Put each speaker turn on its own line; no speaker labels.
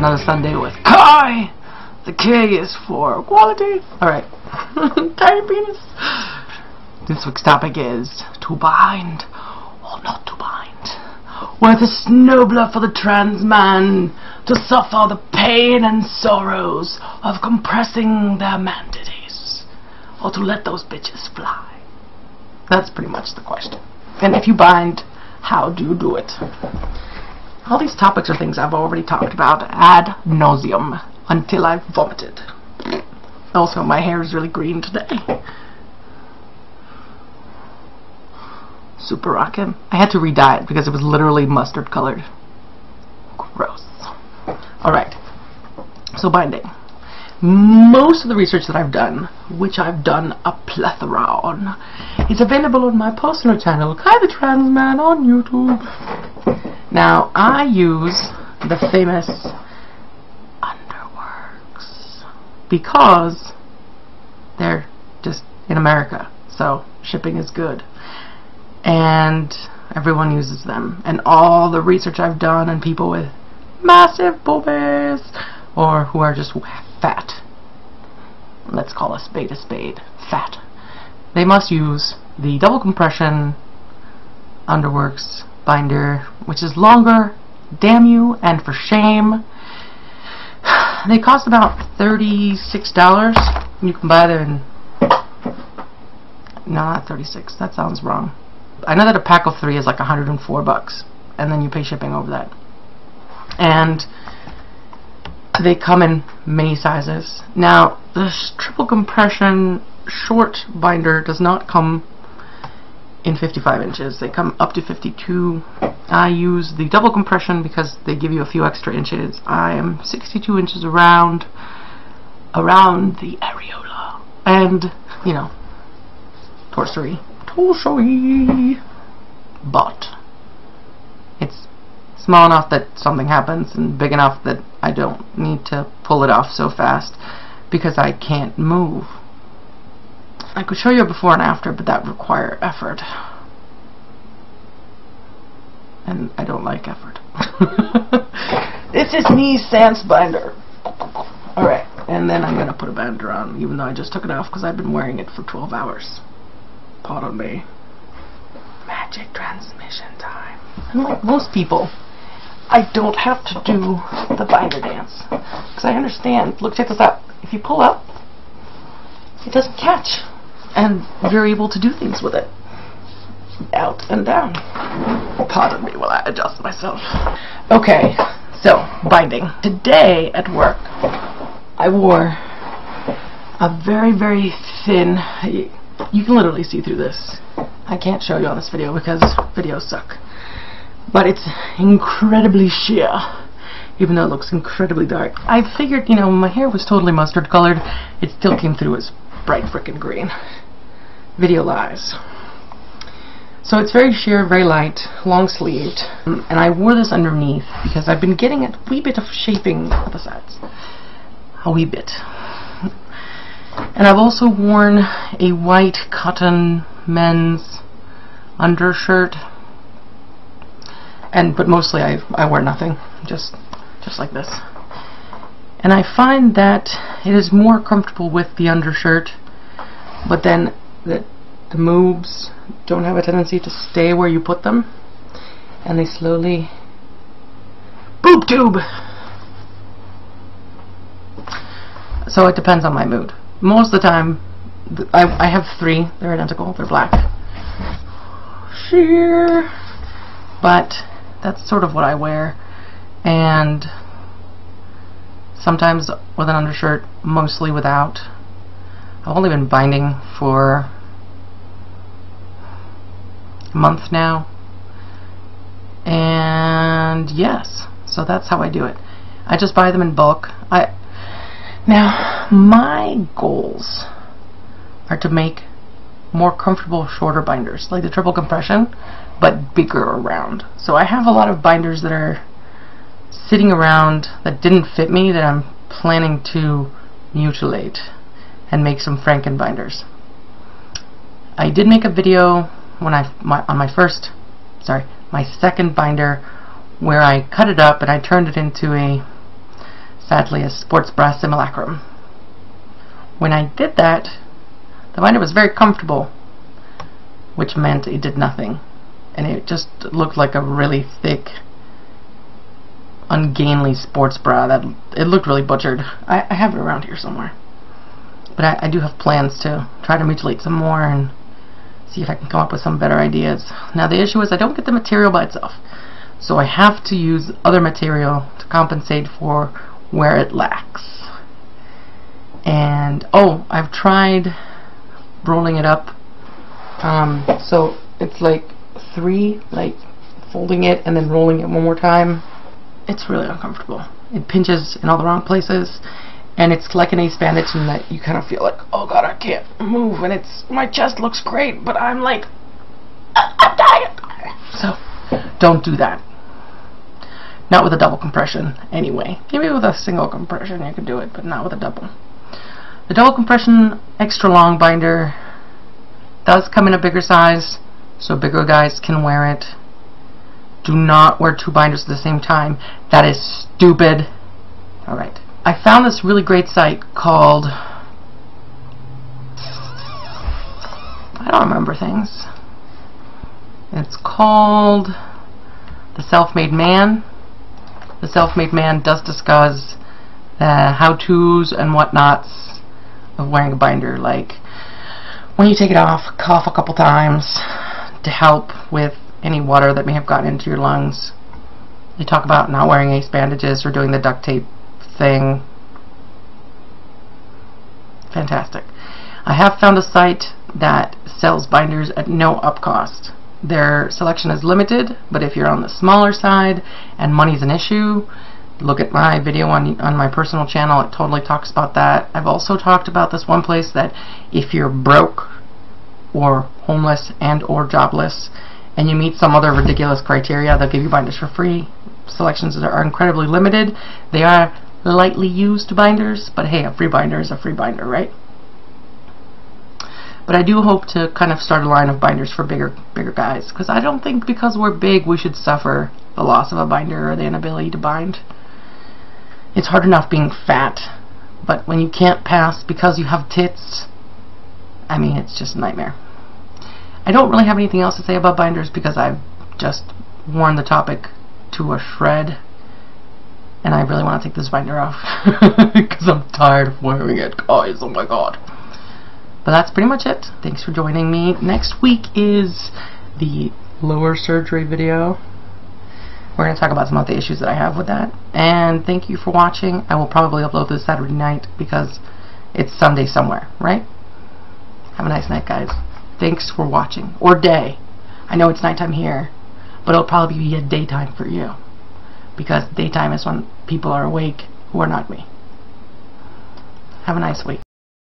another Sunday with Kai. The K is for quality. Alright. Tiny penis. This week's topic is to bind or not to bind. Where the snowblower for the trans man to suffer the pain and sorrows of compressing their mandities, or to let those bitches fly. That's pretty much the question. And if you bind, how do you do it? All these topics are things I've already talked about ad nauseum until I've vomited. Also, my hair is really green today. Super rockin'. I had to re-dye it because it was literally mustard colored. Gross. Alright. So binding. Most of the research that I've done, which I've done a plethora on, is available on my personal channel, Kai the Trans Man on YouTube. Now, I use the famous Underworks because they're just in America, so shipping is good. And everyone uses them. And all the research I've done on people with massive boobies or who are just fat, let's call a spade, fat, they must use the double compression Underworks binder, which is longer, damn you, and for shame. They cost about $36. You can buy them in, no, not 36, that sounds wrong. I know that a pack of 3 is like $104, and then you pay shipping over that. And they come in many sizes. Now, this triple compression short binder does not come in 55 inches. They come up to 52. I use the double compression because they give you a few extra inches. I am 62 inches around the areola, and you know, torsory, but it's small enough that something happens and big enough that I don't need to pull it off so fast because I can't move. I could show you a before and after, but that would require effort, and I don't like effort. This is me sans binder. Alright, and then I'm gonna put a binder on, even though I just took it off because I've been wearing it for 12 hours. Pardon me. Magic transmission time. Unlike most people, I don't have to do the binder dance because I understand. Look, check this out. If you pull up, it doesn't catch, and you're able to do things with it. Out and down. Pardon me while I adjust myself. Okay, so binding. Today at work, I wore a very, very thin. You can literally see through this. I can't show you on this video because videos suck. But it's incredibly sheer, even though it looks incredibly dark. I figured, you know, my hair was totally mustard colored. It still came through as bright frickin' green. Video lies. So it's very sheer, very light, long sleeved. And I wore this underneath because I've been getting a wee bit of shaping at the sides. A wee bit. And I've also worn a white cotton men's undershirt, but mostly I wear nothing, just like this. And I find that it is more comfortable with the undershirt, but then the moves don't have a tendency to stay where you put them, and they slowly boob tube. So it depends on my mood. Most of the time, I have 3. They're identical. They're black. Sheer. But that's sort of what I wear. And sometimes with an undershirt, mostly without. I've only been binding for a month now. And yes, so that's how I do it. I just buy them in bulk. Now, my goals are to make more comfortable, shorter binders, like the triple compression, but bigger around. So I have a lot of binders that are sitting around that didn't fit me that I'm planning to mutilate and make some Franken binders. I did make a video when on my second binder where I cut it up and I turned it into a sadly, a sports bra simulacrum. When I did that, the binder was very comfortable, which meant it did nothing. And it just looked like a really thick, ungainly sports bra. That it looked really butchered. I have it around here somewhere. But I do have plans to try to mutilate some more and see if I can come up with some better ideas. Now the issue is I don't get the material by itself, so I have to use other material to compensate for where it lacks. And oh, I've tried rolling it up. So it's like folding it and then rolling it one more time. It's really uncomfortable. It pinches in all the wrong places, and it's like an ace bandage in that you kind of feel like, oh god, I can't move, and my chest looks great, but I'm like, I'm dying. So don't do that. Not with a double compression anyway. Maybe with a single compression you could do it, but not with a double. The double compression extra long binder does come in a bigger size, so bigger guys can wear it. Do not wear two binders at the same time. That is stupid. Alright. I found this really great site called... I don't remember things. It's called The Self-Made Man. The Self-Made Man does discuss how-tos and whatnots of wearing a binder, like when you take it off, cough a couple times to help with any water that may have gotten into your lungs. They talk about not wearing ace bandages or doing the duct tape thing. Fantastic. I have found a site that sells binders at no up cost. Their selection is limited, but if you're on the smaller side and money's an issue, look at my video on my personal channel. It totally talks about that. I've also talked about this one place that if you're broke or homeless and or jobless and you meet some other ridiculous criteria, they'll give you binders for free. Selections are incredibly limited. They are lightly used binders, but hey, a free binder is a free binder, right? But I do hope to kind of start a line of binders for bigger guys, because I don't think because we're big we should suffer the loss of a binder or the inability to bind. It's hard enough being fat, but when you can't pass because you have tits, I mean, it's just a nightmare. I don't really have anything else to say about binders because I've just worn the topic to a shred, and I really want to take this binder off because I'm tired of wearing it, guys. Oh my god. But that's pretty much it. Thanks for joining me. Next week is the lower surgery video. We're going to talk about some of the issues that I have with that. And thank you for watching. I will probably upload this Saturday night because it's Sunday somewhere, right? Have a nice night, guys. Thanks for watching. Or day. I know it's nighttime here, but it'll probably be a daytime for you, because daytime is when people are awake who are not me. Have a nice week.